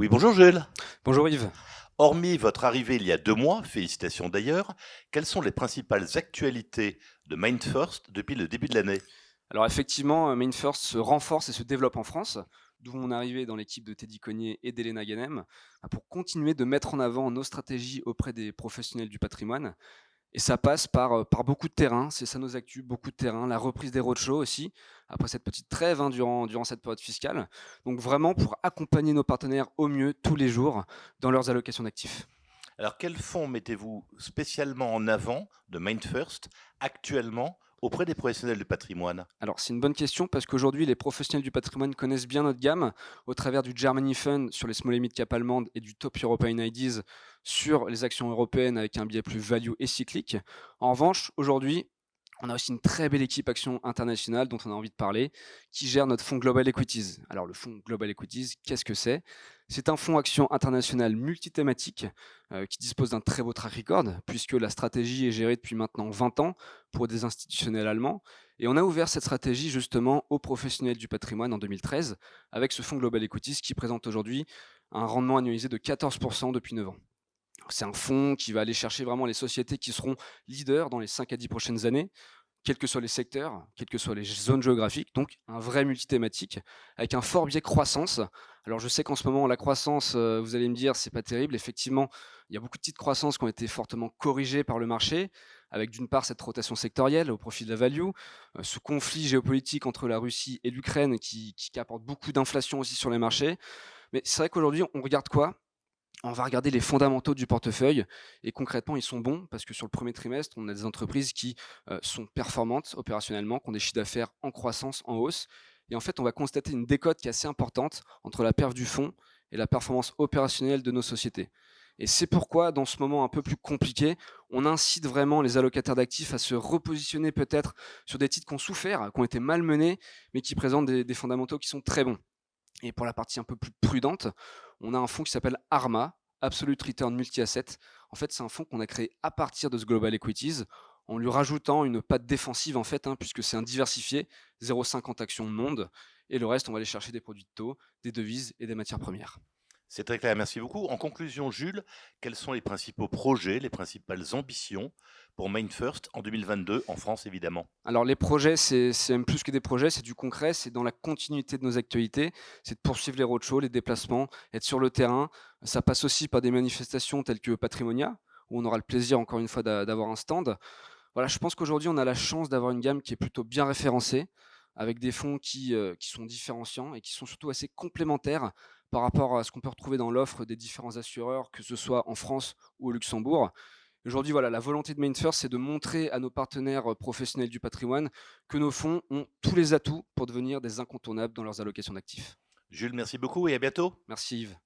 Oui, bonjour Jules. Bonjour Yves. Hormis votre arrivée il y a 2 mois, félicitations d'ailleurs, quelles sont les principales actualités de MainFirst depuis le début de l'année? Alors effectivement, MainFirst se renforce et se développe en France, d'où mon arrivée dans l'équipe de Teddy Cognier et d'Elena Ganem, pour continuer de mettre en avant nos stratégies auprès des professionnels du patrimoine. Et ça passe par beaucoup de terrain, c'est ça nos actus, beaucoup de terrain, la reprise des roadshows aussi, après cette petite trêve, hein, durant cette période fiscale. Donc vraiment pour accompagner nos partenaires au mieux tous les jours dans leurs allocations d'actifs. Alors quels fonds mettez-vous spécialement en avant de MainFirst actuellement auprès des professionnels du patrimoine? Alors, c'est une bonne question parce qu'aujourd'hui, les professionnels du patrimoine connaissent bien notre gamme au travers du Germany Fund sur les small et mid cap allemandes et du Top European IDs sur les actions européennes avec un biais plus value et cyclique. En revanche, aujourd'hui, on a aussi une très belle équipe action internationale dont on a envie de parler, qui gère notre fonds Global Equities. Alors, le fonds Global Equities, qu'est-ce que c'est? C'est un fonds action international multithématique qui dispose d'un très beau track record, puisque la stratégie est gérée depuis maintenant 20 ans pour des institutionnels allemands. Et on a ouvert cette stratégie justement aux professionnels du patrimoine en 2013 avec ce fonds Global Equities qui présente aujourd'hui un rendement annualisé de 14% depuis 9 ans. C'est un fonds qui va aller chercher vraiment les sociétés qui seront leaders dans les 5 à 10 prochaines années, quels que soient les secteurs, quelles que soient les zones géographiques, donc un vrai multithématique avec un fort biais croissance. Alors je sais qu'en ce moment la croissance, vous allez me dire, c'est pas terrible. Effectivement, il y a beaucoup de petites croissances qui ont été fortement corrigées par le marché, avec d'une part cette rotation sectorielle au profit de la value, ce conflit géopolitique entre la Russie et l'Ukraine qui apporte beaucoup d'inflation aussi sur les marchés. Mais c'est vrai qu'aujourd'hui, on regarde quoi? On va regarder les fondamentaux du portefeuille et concrètement, ils sont bons parce que sur le premier trimestre, on a des entreprises qui sont performantes opérationnellement, qui ont des chiffres d'affaires en croissance, en hausse. Et en fait, on va constater une décote qui est assez importante entre la perf du fonds et la performance opérationnelle de nos sociétés. Et c'est pourquoi, dans ce moment un peu plus compliqué, on incite vraiment les allocataires d'actifs à se repositionner peut-être sur des titres qui ont souffert, qui ont été malmenés, mais qui présentent des fondamentaux qui sont très bons. Et pour la partie un peu plus prudente, on a un fonds qui s'appelle ARMA, Absolute Return Multi-Asset. En fait, c'est un fonds qu'on a créé à partir de ce Global Equities, en lui rajoutant une patte défensive, en fait, hein, puisque c'est un diversifié, 0,50 actions monde, et le reste, on va aller chercher des produits de taux, des devises et des matières premières. C'est très clair, merci beaucoup. En conclusion, Jules, quels sont les principaux projets, les principales ambitions pour MainFirst en 2022 en France évidemment? Alors les projets, c'est même plus que des projets, c'est du concret, c'est dans la continuité de nos actualités, c'est de poursuivre les roadshows, les déplacements, être sur le terrain. Ça passe aussi par des manifestations telles que Patrimonia, où on aura le plaisir encore une fois d'avoir un stand. Voilà, je pense qu'aujourd'hui, on a la chance d'avoir une gamme qui est plutôt bien référencée, avec des fonds qui sont différenciants et qui sont surtout assez complémentaires par rapport à ce qu'on peut retrouver dans l'offre des différents assureurs, que ce soit en France ou au Luxembourg. Aujourd'hui, voilà, la volonté de MainFirst, c'est de montrer à nos partenaires professionnels du patrimoine que nos fonds ont tous les atouts pour devenir des incontournables dans leurs allocations d'actifs. Jules, merci beaucoup et à bientôt. Merci Yves.